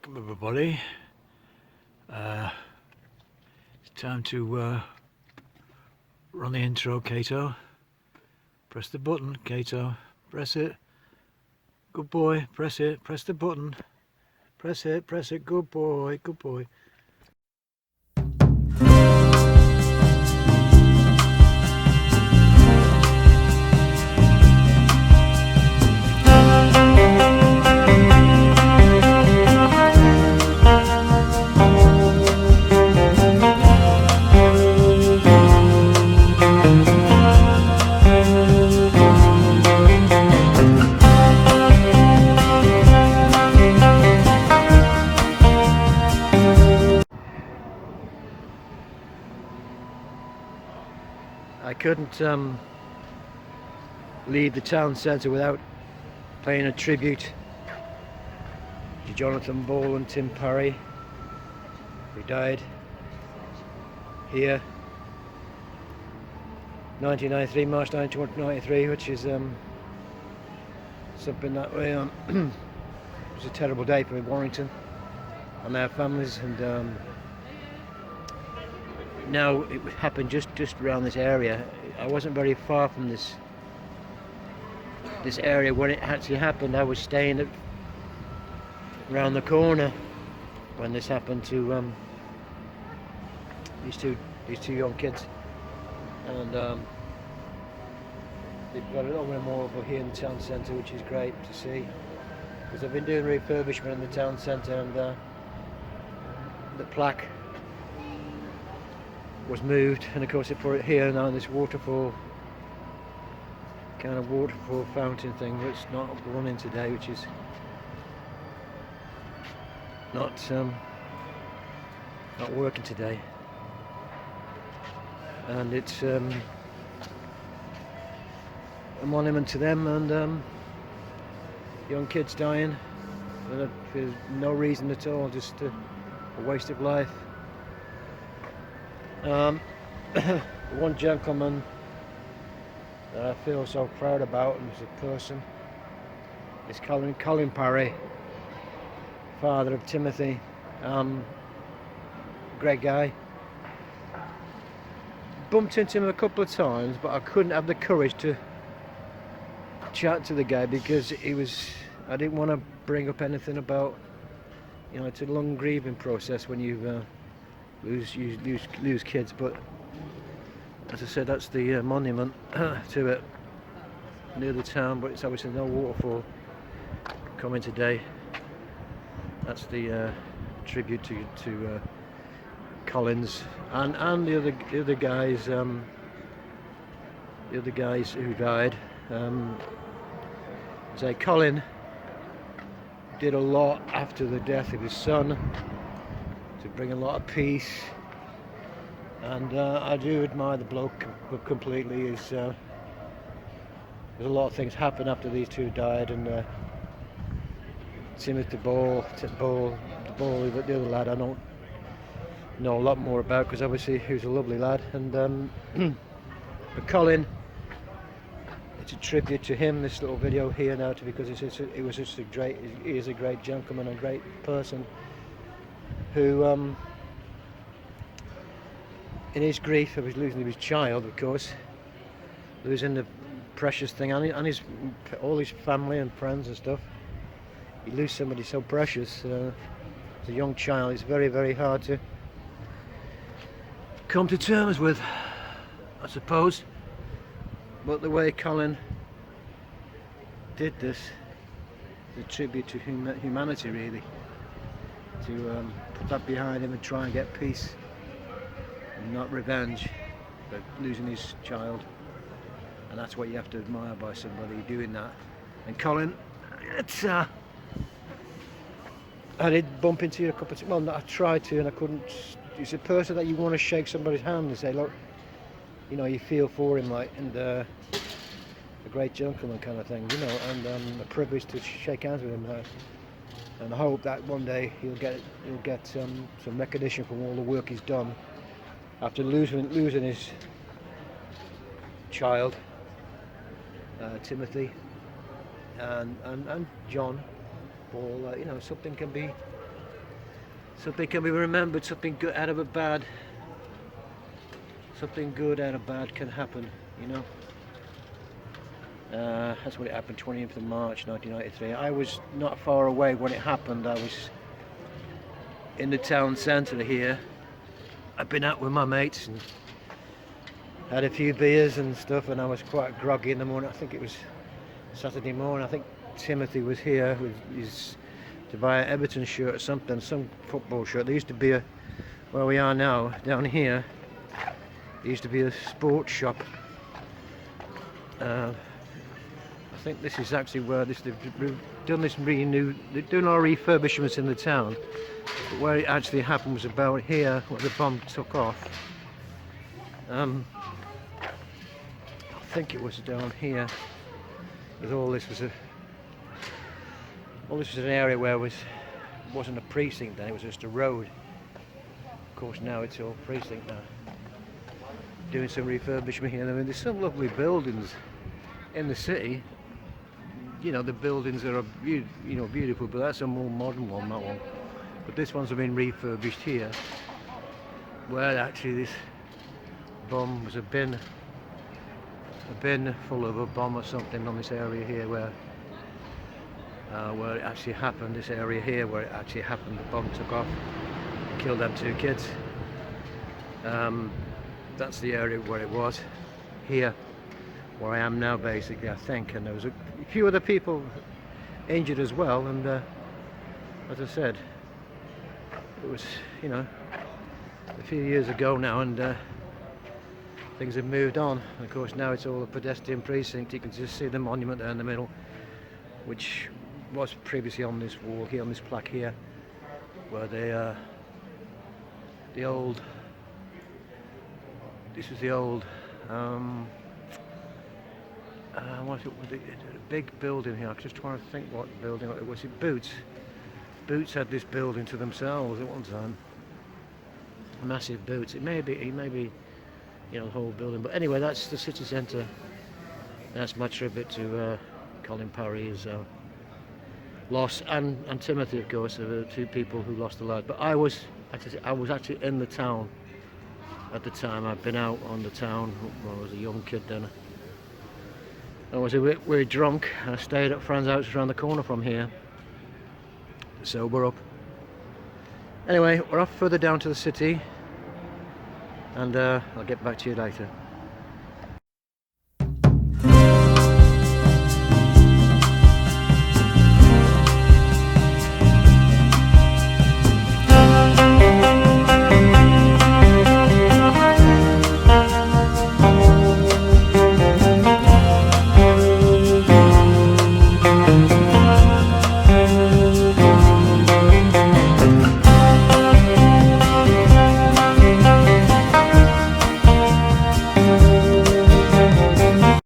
Welcome everybody. It's time to run the intro, Kato. Press the button, Kato. Press it. Good boy. Press it. Press the button. Press it. Press it. Good boy. Good boy. I couldn't leave the town centre without paying a tribute to Jonathan Ball and Tim Parry, who died here 1993, March 1993, which is something that way it was a terrible day for Warrington and their families, and now it happened just around this area. I wasn't very far from this area when it actually happened. I was staying around the corner when this happened to these two young kids, and they've got another one more over here in the town centre, which is great to see, because I've been doing refurbishment in the town centre, and the plaque was moved, and of course they put it here now, this waterfall, kind of waterfall fountain thing, which is not running today, which is not working today, and it's a monument to them, and young kids dying for no reason at all, just a waste of life. One gentleman that I feel so proud about as a person is Colin Parry, father of Timothy. Great guy. Bumped into him a couple of times, but I couldn't have the courage to chat to the guy because I didn't want to bring up anything about, it's a long grieving process when you lose kids, but as I said, that's the monument to it near the town, but it's obviously no waterfall coming today. That's the tribute to Collins and the other guys who died. Say Colin did a lot after the death of his son to bring a lot of peace, and I do admire the bloke completely. There's a lot of things happened after these two died, and Timothy Ball, the other lad, I don't know a lot more about, because obviously he was a lovely lad, and but Colin, it's a tribute to him, this little video here now, because he is a great gentleman, a great person, who in his grief of his losing his child, of course, losing the precious thing, and all his family and friends and stuff, you lose somebody so precious as a young child. It's very, very hard to come to terms with, I suppose, but the way Colin did this is a tribute to humanity, really, to put that behind him and try and get peace and not revenge for losing his child, and that's what you have to admire by somebody doing that. And Colin, it's I did bump into you a couple of times. Well, I tried to, and I couldn't. He's a person that you want to shake somebody's hand and say, look, you feel for him, like, and a great gentleman kind of thing, and a privilege to shake hands with him, and I hope that one day he'll get some recognition from all the work he's done after losing his child, Timothy, and John Ball. Something can be something can be remembered, something good out of a bad. Something good out of bad can happen, you know. That's what it happened, 20th of March 1993. I was not far away when it happened. I was in the town centre here. I'd been out with my mates and had a few beers and stuff, and I was quite groggy in the morning. I think it was Saturday morning. I think Timothy was here with his to buy an Everton shirt or something, some football shirt. There used to be a, where we are now, down here, there used to be a sports shop. I think this is actually where they've done this they're doing all refurbishments in the town. But where it actually happened was about here, where the bomb took off. I think it was down here. With all this was an area where wasn't a precinct then, it was just a road. Of course now it's all precinct now. Doing some refurbishment here. I mean, there's some lovely buildings in the city. You know, the buildings are beautiful, but that's a more modern one, that one. But this one's been refurbished here, where actually this bomb was a bin full of a bomb or something on this area here where it actually happened. This area here where it actually happened, the bomb took off, killed them 2 kids. That's the area where it was. Here, where I am now, basically, I think, and there was a few other people injured as well. And as I said, it was, you know, a few years ago now, and things have moved on. And of course, now it's all a pedestrian precinct. You can just see the monument there in the middle, which was previously on this wall here, on this plaque here, where the old. This is the old. What was it? A big building here. I'm just trying to think what building it was. It Boots. Boots had this building to themselves at one time. Massive Boots. It may be, you know, the whole building. But anyway, that's the city centre. That's my tribute to Colin Parry's loss, and Timothy, of course, the 2 people who lost their lives. But I was actually in the town at the time. I'd been out on the town when I was a young kid then. I was a bit weird drunk. I stayed at friends' houses around the corner from here. Sober up. Anyway, we're off further down to the city, and I'll get back to you later.